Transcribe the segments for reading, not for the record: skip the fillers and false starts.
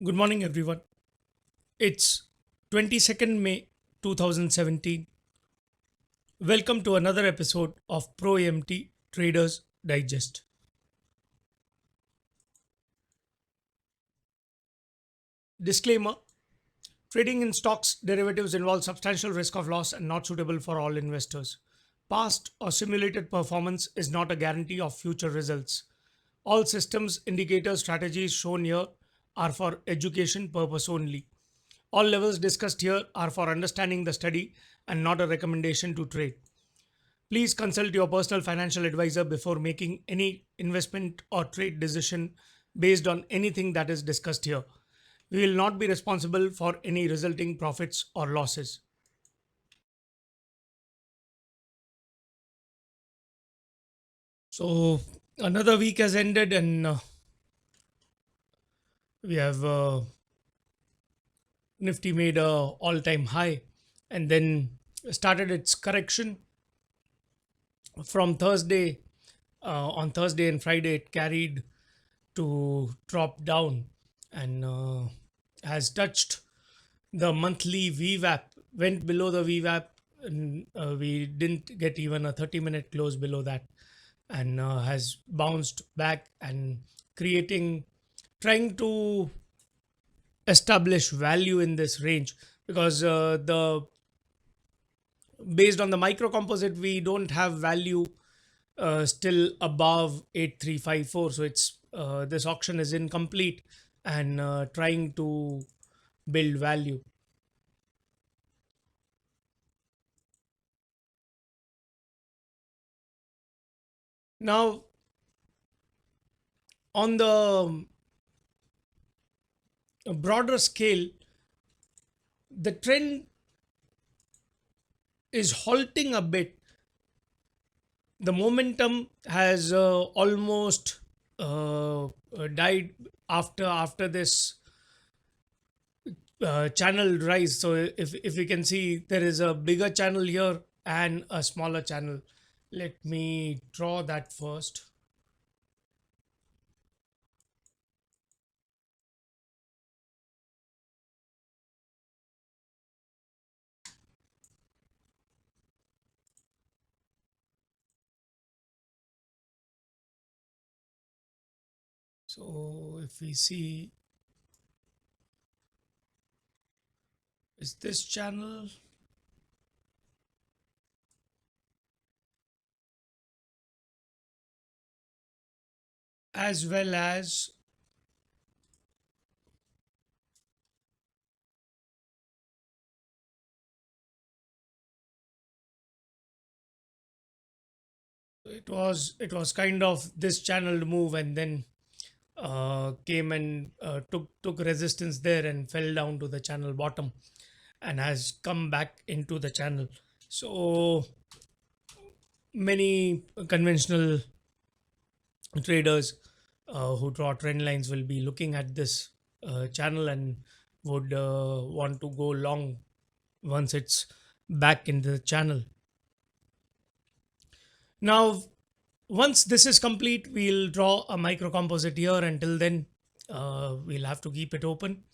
Good morning, everyone. It's 22nd May 2017. Welcome to another episode of ProAMT Traders Digest. Disclaimer: trading in stocks derivatives involves substantial risk of loss and not suitable for all investors. Past or simulated performance is not a guarantee of future results. All systems indicator strategies shown here are for education purpose only. All levels discussed here are for understanding the study and not a recommendation to trade. Please consult your personal financial advisor before making any investment or trade decision based on anything that is discussed here. We will not be responsible for any resulting profits or losses. So, another week has ended, and we have Nifty made a all-time high, and then started its correction from Thursday. On Thursday and Friday, it carried to drop down and has touched the monthly VWAP, went below the VWAP, and we didn't get even a 30-minute close below that, and has bounced back and creating, trying to establish value in this range because the based on the micro composite we don't have value still above 8354, so it's this auction is incomplete and trying to build value. Now, on the broader scale, the trend is halting a bit. The momentum has almost died after this channel rise. So if you can see, there is a bigger channel here and a smaller channel. Let me draw that first. So if we see, is this channel, as well as it was kind of this channel move, and then came and took resistance there and fell down to the channel bottom and has come back into the channel. So many conventional traders who draw trend lines will be looking at this channel and would want to go long once it's back in the channel. Now, once this is complete, we'll draw a micro composite here. Until then, we'll have to keep it open.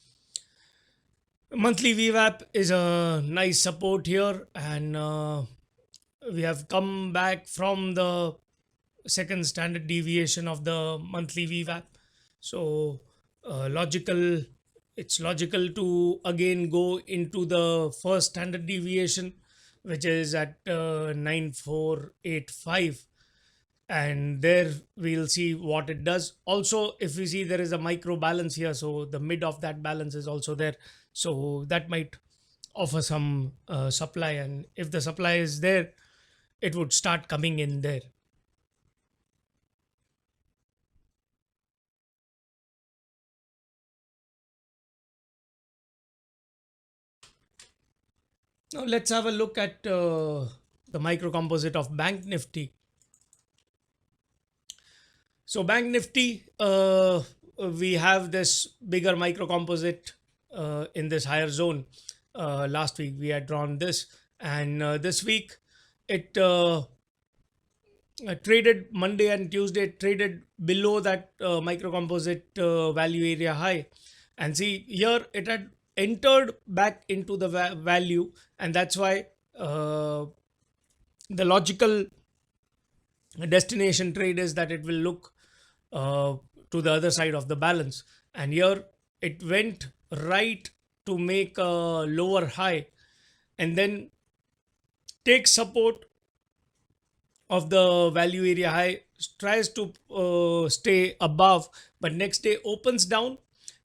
Monthly VWAP is a nice support here, and we have come back from the second standard deviation of the monthly VWAP. So, logical, it's logical to again go into the first standard deviation, which is at 9485, and there we'll see what it does. Also, if we see, there is a micro balance here, so the mid of that balance is also there, so that might offer some supply, and if the supply is there, it would start coming in there. Now let's have a look at the micro composite of bank nifty. So bank nifty, we have this bigger micro composite in this higher zone. Last week we had drawn this, and this week it traded Monday and Tuesday, traded below that micro composite value area high, And see here it had entered back into the value, and that's why uh, the logical destination trade is that it will look uh, to the other side of the balance. And here it went right to make a lower high, and then take support of the value area high, tries to stay above, but next day opens down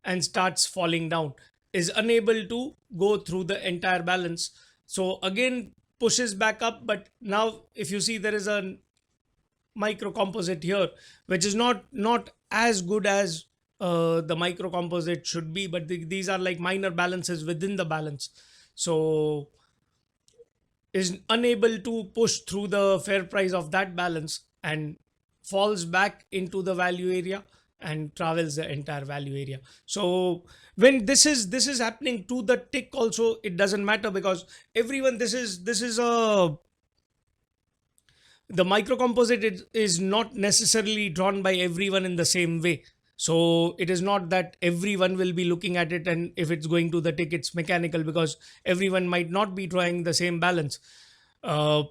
and starts falling down, is unable to go through the entire balance. So again pushes back up, but now if you see there is a micro composite here, which is not as good as the micro composite should be, but these are like minor balances within the balance. So is unable to push through the fair price of that balance and falls back into the value area and travels the entire value area. So when this is happening to the tick also, it doesn't matter, because everyone, this is a, the microcomposite is not necessarily drawn by everyone in the same way. So it is not that everyone will be looking at it, and if it's going to the tick it's mechanical, because everyone might not be drawing the same balance. uh,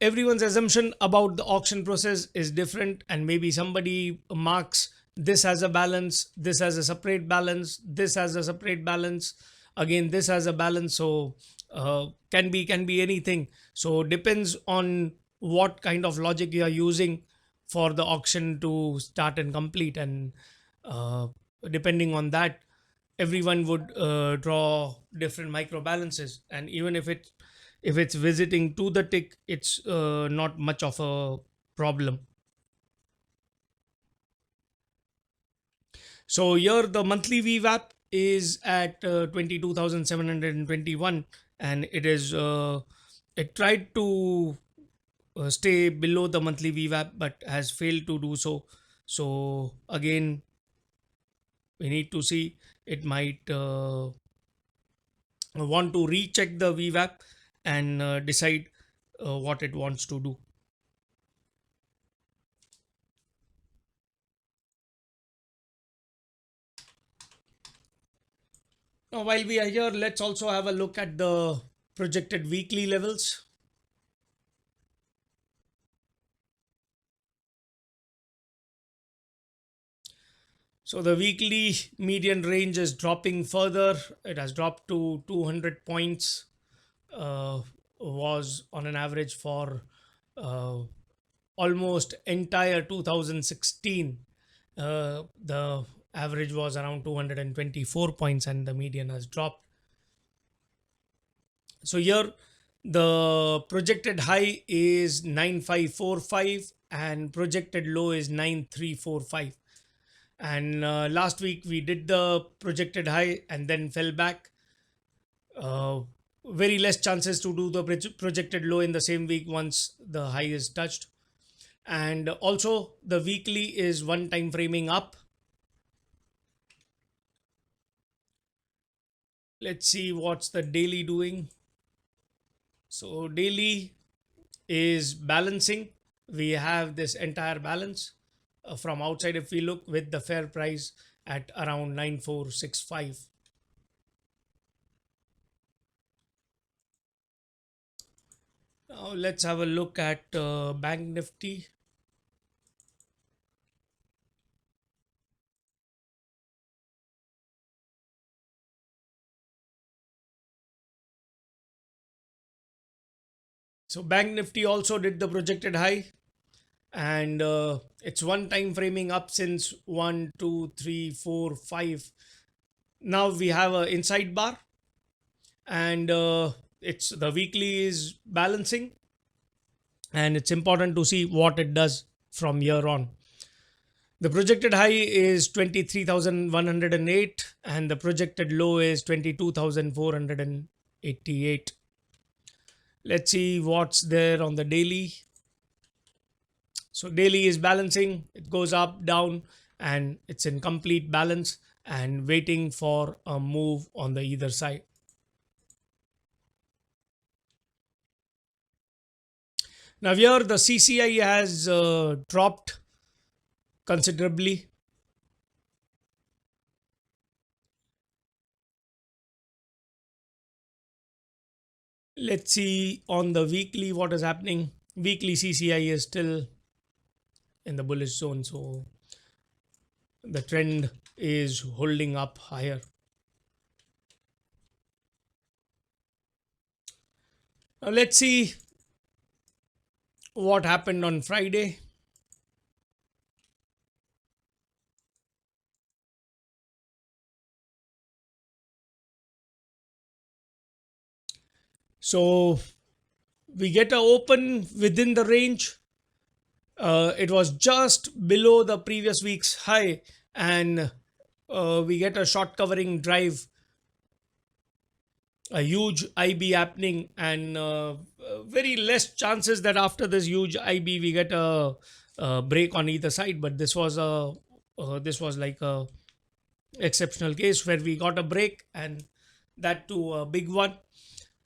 Everyone's assumption about the auction process is different, and maybe somebody marks this as a balance, this as a separate balance, this as a separate balance, again this as a balance. So can be anything. So depends on what kind of logic you are using for the auction to start and complete, and uh, depending on that, everyone would draw different micro balances. And even if it's visiting to the tick, it's not much of a problem. So here the monthly VWAP is at 22,721, and it tried to stay below the monthly VWAP but has failed to do so. So again, we need to see, it might want to recheck the VWAP and decide what it wants to do. Now, while we are here, let's also have a look at the projected weekly levels. So the weekly median range is dropping further. It has dropped to 200 points. Uh, was on an average for uh, almost entire 2016. The average was around 224 points, and the median has dropped. So here the projected high is 9545 and projected low is 9345. And last week we did the projected high and then fell back. uh, Very less chances to do the projected low in the same week once the high is touched. And also the weekly is one time framing up. Let's see what's the daily doing. So daily is balancing. We have this entire balance from outside. If we look with the fair price at around 9465. Now let's have a look at bank nifty. So bank nifty also did the projected high, and it's one time framing up since 1 2 3 4 5. Now we have a inside bar, and it's the weekly is balancing, and it's important to see what it does from here on. The projected high is 23,108 and the projected low is 22,488. Let's see what's there on the daily. So daily is balancing, it goes up, down, and it's in complete balance and waiting for a move on the either side. Now here the CCI has dropped considerably. Let's see on the weekly what is happening. Weekly CCI is still in the bullish zone, so the trend is holding up higher. Now let's see what happened on Friday. So we get a open within the range. It was just below the previous week's high, and we get a short covering drive, a huge IB happening, and very less chances that after this huge IB we get a break on either side. But this was like a exceptional case where we got a break, and that too a big one.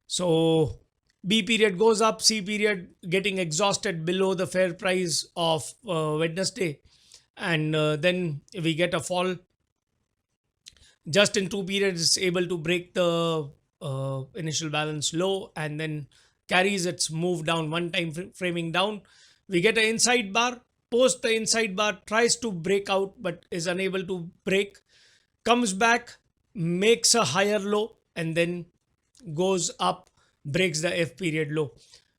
So B period goes up, C period getting exhausted below the fair price of Wednesday, and then we get a fall. Just in two periods, it's able to break the initial balance low and then carries its move down, one time framing down. We get an inside bar. Post the inside bar, tries to break out but is unable to break, comes back, makes a higher low, and then goes up, breaks the F period low,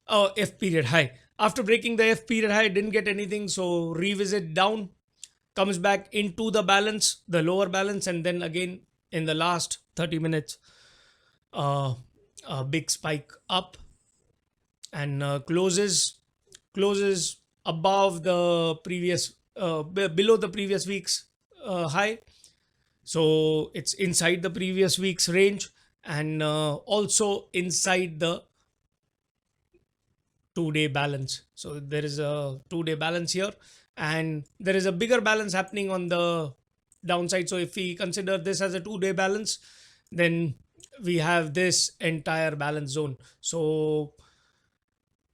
F period high. After breaking the F period high, didn't get anything, so revisit down, comes back into the balance, the lower balance, and then again in the last 30 minutes, uh, a big spike up, and closes above the previous below the previous week's high. So it's inside the previous week's range, and also inside the 2 day balance. So there is a 2 day balance here, and there is a bigger balance happening on the downside. So if we consider this as a 2 day balance, then we have this entire balance zone. So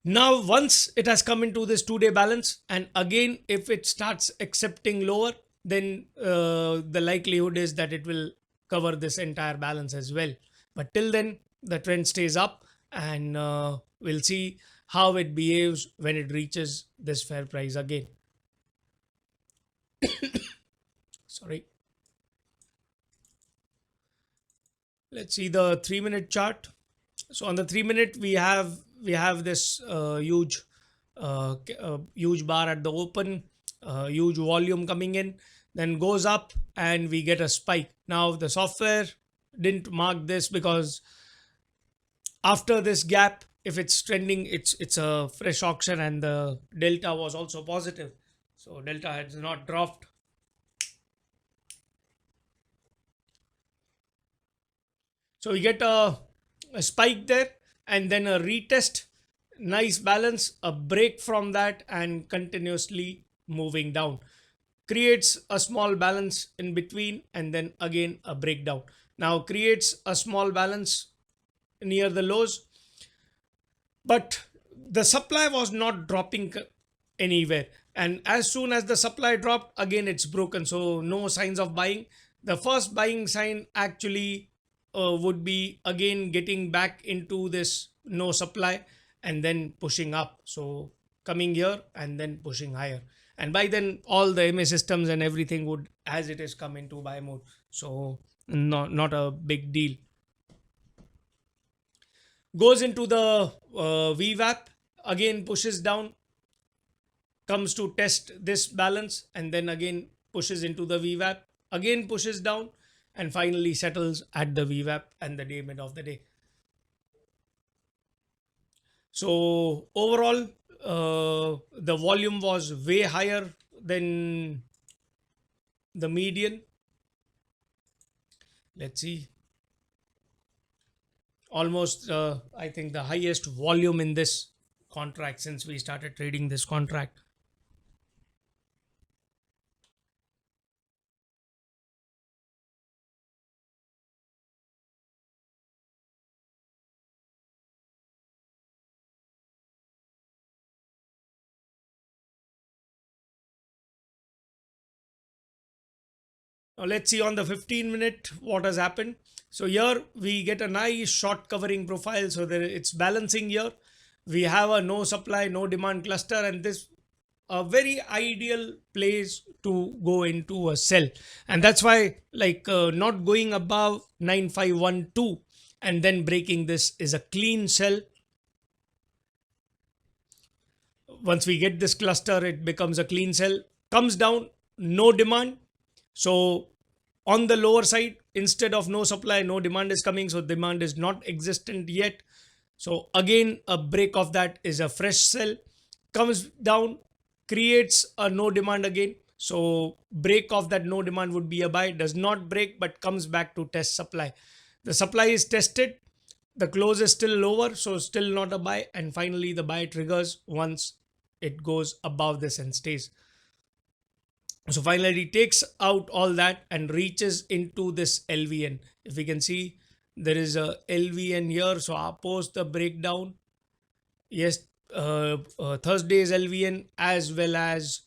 now, once it has come into this 2 day balance, and again, if it starts accepting lower, then the likelihood is that it will cover this entire balance as well. But till then, the trend stays up, and we'll see how it behaves when it reaches this fair price again. Sorry. Let's see the 3 minute chart. So on the 3 minute, we have this huge bar at the open, huge volume coming in, then goes up, and we get a spike. Now the software didn't mark this because after this gap, if it's trending, it's a fresh auction, and the delta was also positive, so delta has not dropped. So we get a spike there, and then a retest, nice balance, a break from that, and continuously moving down. Creates a small balance in between, and then again a breakdown. Now creates a small balance near the lows, but the supply was not dropping anywhere, and as soon as the supply dropped, again it's broken, so no signs of buying. The first buying sign actually would be again getting back into this no supply, and then pushing up, so coming here and then pushing higher, and by then all the MA systems and everything would, as it is, come into buy mode. So not a big deal. Goes into the VWAP, again pushes down, comes to test this balance, and then again pushes into the VWAP, again pushes down, and finally settles at the VWAP and the day mid of the day. So overall, the volume was way higher than the median. Let's see, almost I think the highest volume in this contract since we started trading this contract. Now let's see on the 15-minute what has happened. So here we get a nice short covering profile. So there it's balancing here. We have a no supply, no demand cluster, and this a very ideal place to go into a sell. And that's why like not going above 9512 and then breaking this is a clean sell. Once we get this cluster, it becomes a clean sell, comes down, no demand. So on the lower side, instead of no supply, no demand is coming, so demand is not existent yet. So again, a break of that is a fresh sell, comes down, creates a no demand again. So break of that no demand would be a buy, does not break but comes back to test supply. The supply is tested, the close is still lower, so still not a buy, and finally the buy triggers once it goes above this and stays. So finally it takes out all that and reaches into this LVN. If we can see, there is a LVN here. So I'll post the breakdown. Yes, Thursday's LVN as well as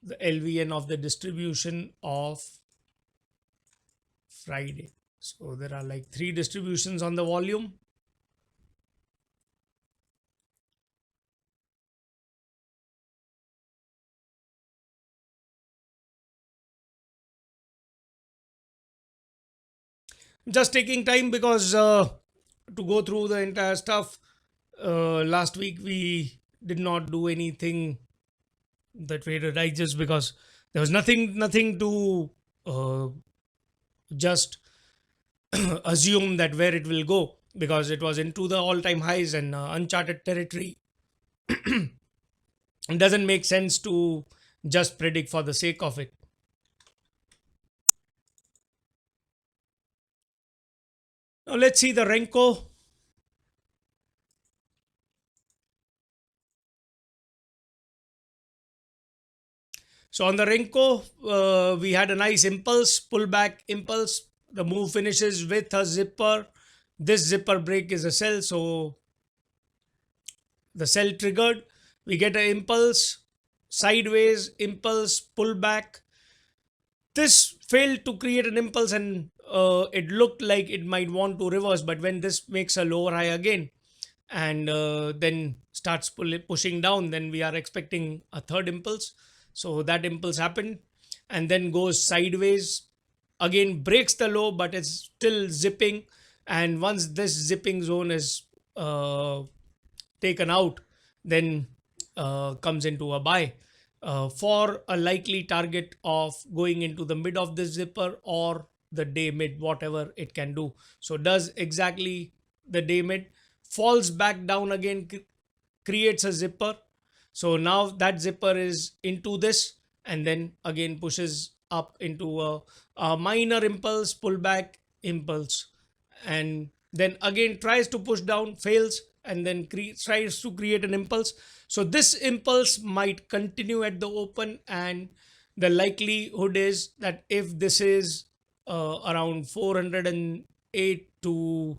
the LVN of the distribution of Friday. So there are like three distributions on the volume. Just taking time because to go through the entire stuff. Last week we did not do anything that way to digest because there was nothing to just assume that where it will go, because it was into the all-time highs and uncharted territory. It doesn't make sense to just predict for the sake of it. Now let's see the Renko. So on the Renko, we had a nice impulse, pullback impulse. The move finishes with a zipper. This zipper break is a sell, so the sell triggered. We get an impulse, sideways impulse, pullback. This failed to create an impulse, and it looked like it might want to reverse. But when this makes a lower high again, and then starts pushing down, then we are expecting a third impulse. So that impulse happened and then goes sideways again, breaks the low but it's still zipping. And once this zipping zone is taken out, then comes into a buy for a likely target of going into the mid of the zipper or the day mid, whatever it can do. So does exactly the day mid, falls back down again, creates a zipper. So now that zipper is into this and then again pushes up into a minor impulse, pullback impulse, and then again tries to push down, fails, and then tries to create an impulse. So this impulse might continue at the open, and the likelihood is that if this is around 408 to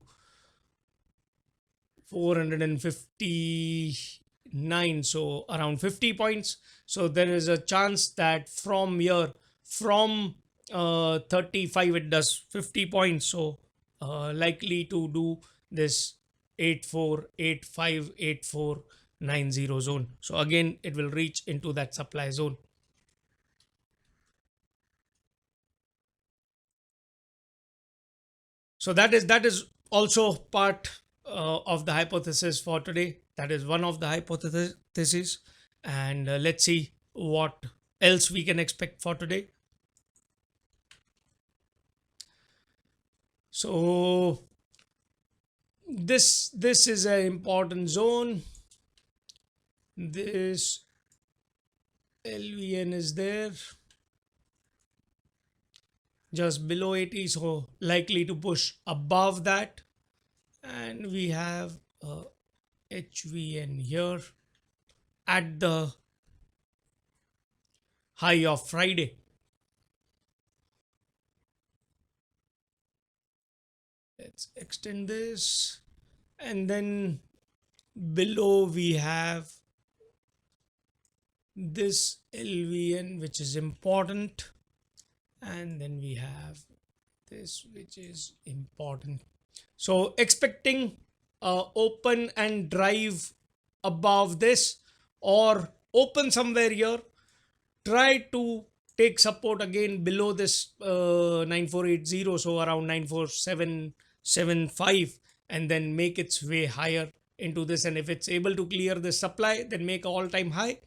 459, so around 50 points. So there is a chance that from here, from 35 it does 50 points. So likely to do this 84858490 zone. So again it will reach into that supply zone. So that is also part of the hypothesis for today. That is one of the hypotheses, and let's see what else we can expect for today. So this is an important zone. This LVN is there just below 80, so likely to push above that. And we have HVN here at the high of Friday. Let's extend this, and then below we have this LVN, which is important. and then we have this, which is important. So expecting open and drive above this, or open somewhere here, try to take support again below this 9480, so around 94775, and then make its way higher into this. And if it's able to clear this supply, then make a all time high.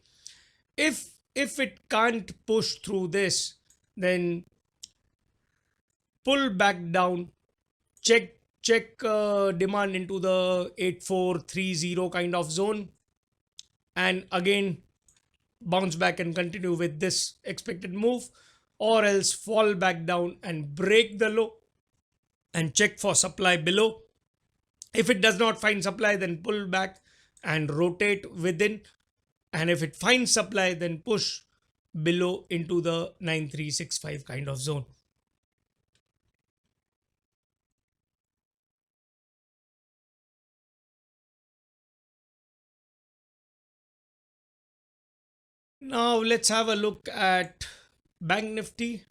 If it can't push through this, then pull back down, check demand into the 8430 kind of zone, and again bounce back and continue with this expected move, or else fall back down and break the low and check for supply below. If it does not find supply, then pull back and rotate within, and if it finds supply, then push below into the 9365 kind of zone. Now let's have a look at Bank Nifty.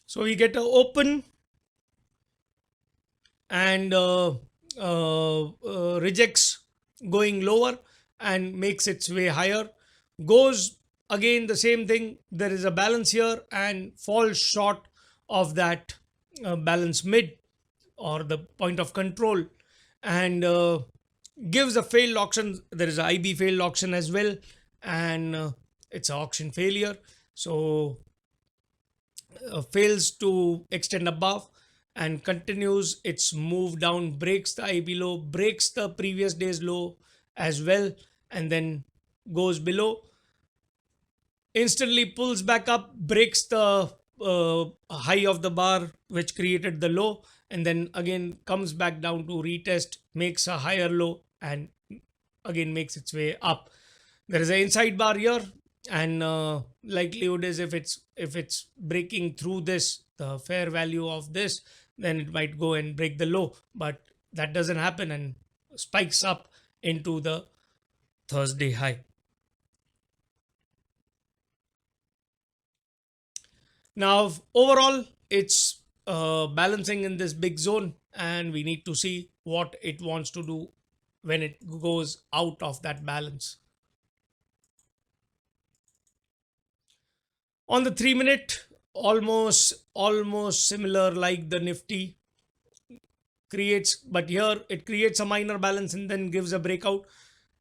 So we get a open and rejects going lower and makes its way higher, goes again the same thing, there is a balance here, and falls short of that balance mid, or the point of control, and gives a failed auction. There is a IB failed auction as well, and it's an auction failure. So fails to extend above and continues its move down, breaks the IB low, breaks the previous day's low as well, and then goes below, instantly pulls back up, breaks the high of the bar which created the low, and then again comes back down to retest, makes a higher low, and again makes its way up. There is an inside bar here, and likelihood is if it's breaking through this, the fair value of this, then it might go and break the low, but that doesn't happen and spikes up into the Thursday high. Now overall it's balancing in this big zone, and we need to see what it wants to do when it goes out of that balance. On the 3 minute, almost similar like the Nifty creates, but here it creates a minor balance and then gives a breakout.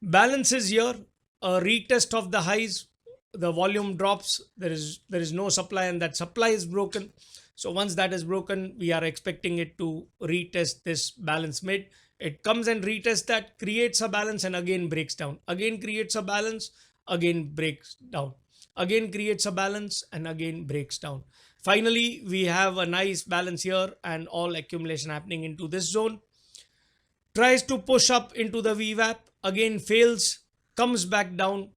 Balance is here, a retest of the highs, the volume drops, there is no supply, and that supply is broken. So once that is broken, we are expecting it to retest this balance mid. It comes and retests that, creates a balance, and again breaks down, again creates a balance, again breaks down, again creates a balance, and again breaks down. Finally we have a nice balance here and all accumulation happening into this zone. Tries to push up into the VWAP, again fails, comes back down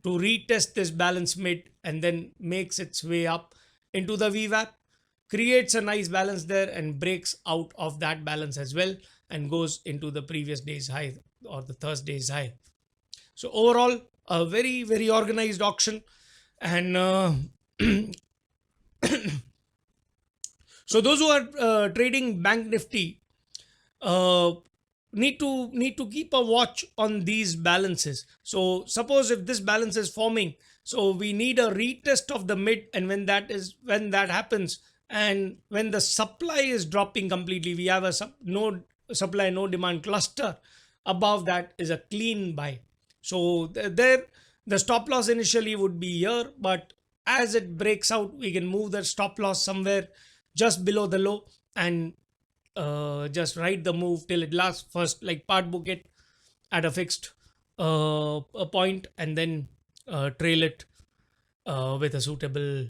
to retest this balance mid, and then makes its way up into the VWAP, creates a nice balance there and breaks out of that balance as well, and goes into the previous day's high, or the Thursday's high. So overall, a very organized auction, and so those who are trading Bank Nifty uh, need to keep a watch on these balances. So suppose if this balance is forming, so we need a retest of the mid, and when that happens, and when the supply is dropping completely, we have a no supply no demand cluster, above that is a clean buy. So there the stop loss initially would be here, but as it breaks out, we can move the stop loss somewhere just below the low, and just ride the move till it lasts. First, like part book it at a fixed a point, and then trail it with a suitable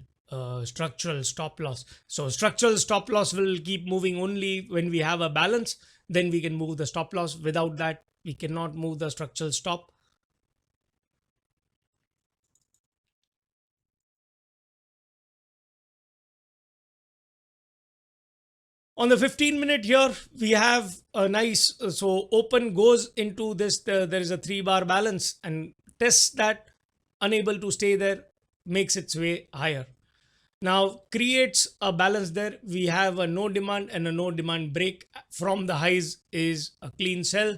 structural stop loss. So structural stop loss will keep moving only when we have a balance, then we can move the stop loss. Without that, we cannot move the structural stop. On the 15-minute here, we have a nice, so open goes into this, there is a 3 bar balance and tests that, unable to stay there, makes its way higher. Now creates a balance there. We have a no demand and a no demand break from the highs is a clean sell.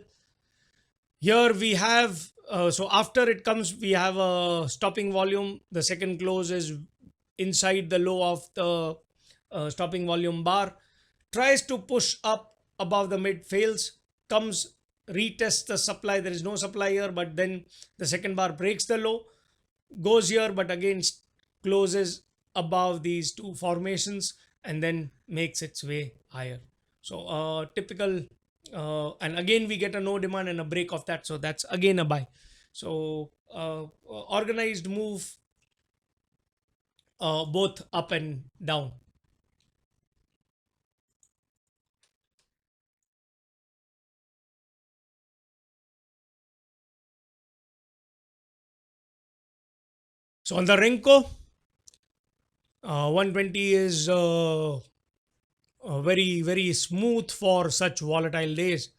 Here we have, so after it comes, we have a stopping volume. The second close is inside the low of the stopping volume bar. Tries to push up above the mid, fails, comes, retests the supply. There is no supply here, but then the second bar breaks the low, goes here, but again closes above these two formations and then makes its way higher. So typical, and again we get a no demand and a break of that, so that's again a buy. So organized move, both up and down. So on the Renko, 120 is very smooth for such volatile days.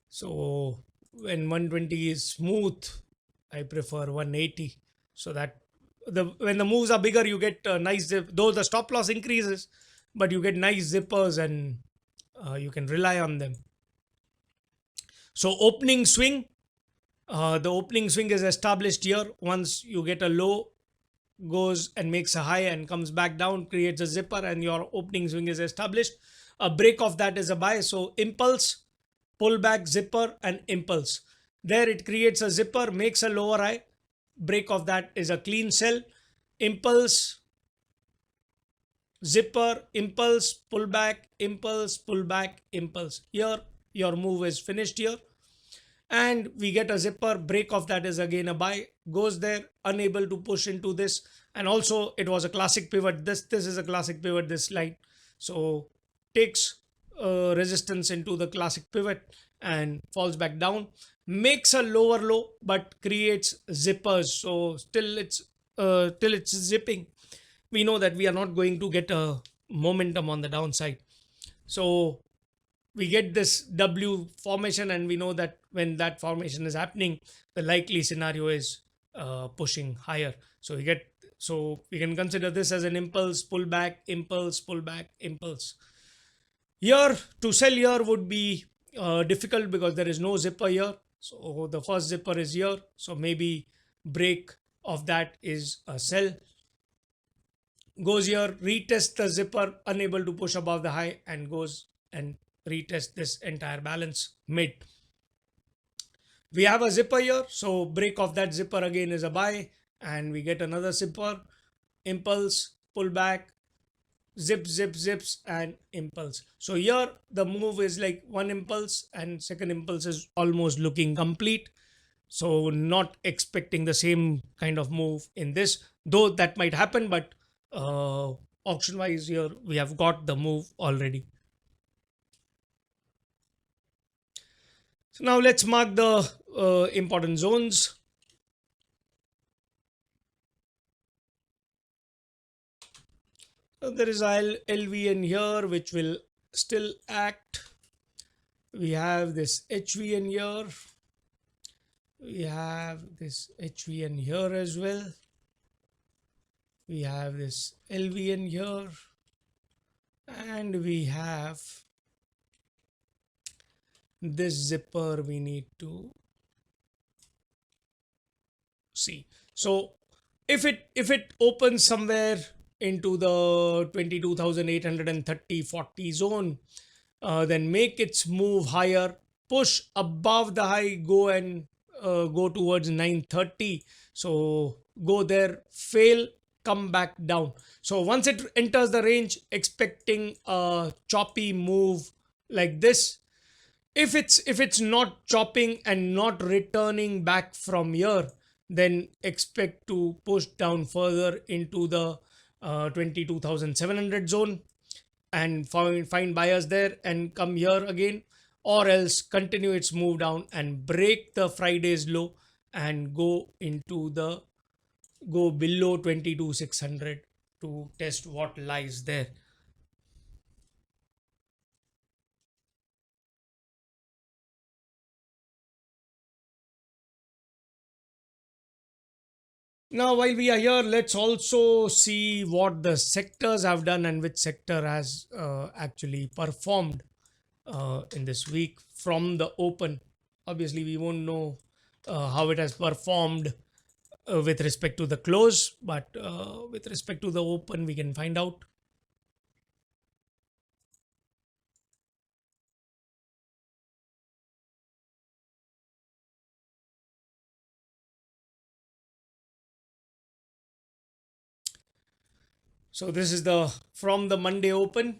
So when 120 is smooth, I prefer 180. So that the when the moves are bigger, you get a nice zip. Though the stop loss increases, but you get nice zippers and you can rely on them. So opening swing, the opening swing is established here. Once you get a low, goes and makes a high and comes back down, creates a zipper, and your opening swing is established. A break of that is a buy. So impulse, pullback, zipper, and impulse. There it creates a zipper, makes a lower high. Break of that is a clean sell. Impulse, zipper, impulse, pullback, impulse, pullback, impulse. Here your move is finished here, and we get a zipper. Break of that is again a buy, goes there, unable to push into this, and also it was a classic pivot. This is a classic pivot, this line. So takes resistance into the classic pivot and falls back down, makes a lower low but creates zippers. So still it's till it's zipping, we know that we are not going to get a momentum on the downside. So we get this W formation, and we know that when that formation is happening, the likely scenario is pushing higher. So we get, so we can consider this as an impulse, pullback, impulse, pullback, impulse. Here to sell here would be difficult because there is no zipper here. So the first zipper is here. So maybe break of that is a sell. Goes here, retest the zipper, unable to push above the high, and goes and retest this entire balance mid. We have a zipper here, so break of that zipper again is a buy, and we get another zipper, impulse, pullback, zip, zip, zips, and impulse. So here the move is like one impulse and second impulse is almost looking complete. So not expecting the same kind of move in this, though that might happen, but auction wise here we have got the move already. So now let's mark the important zones. So there is a LVN here which will still act. We have this HVN here. We have this HVN here as well. We have this LVN here. And we have this zipper we need to see. So if it opens somewhere into the 22,830-40 zone, then make its move higher, push above the high, go and go towards 930. So go there, fail, come back down. So once it enters the range, expecting a choppy move like this. If it's not chopping and not returning back from here, then expect to push down further into the 22,700 zone and find buyers there and come here again, or else continue its move down and break the Friday's low and go below 22,600 to test what lies there. Now, while we are here, let's also see what the sectors have done and which sector has actually performed in this week from the open. Obviously, we won't know how it has performed with respect to the close, but with respect to the open, we can find out. So this is the from the Monday open.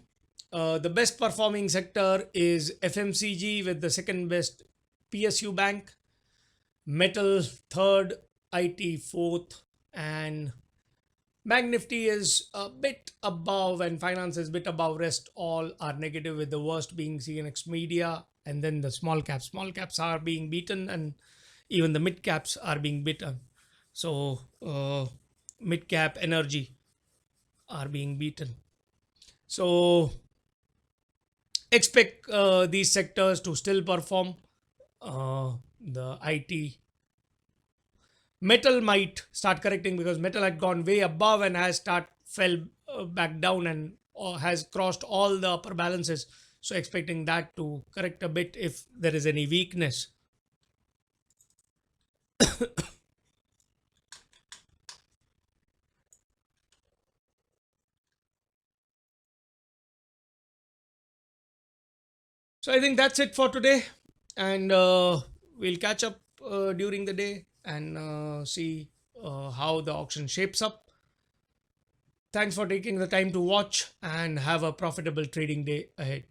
The best performing sector is FMCG with the second best PSU Bank, metal third, IT fourth, and Bank Nifty is a bit above and finance is a bit above. Rest all are negative with the worst being CNX Media and then the small caps. Small caps are being beaten and even the mid caps are being beaten. So mid cap energy are being beaten. So expect these sectors to still perform. The IT metal might start correcting because metal had gone way above and has start fell back down and has crossed all the upper balances. So expecting that to correct a bit if there is any weakness. So I think that's it for today, and we'll catch up during the day and see how the auction shapes up. Thanks for taking the time to watch and have a profitable trading day ahead.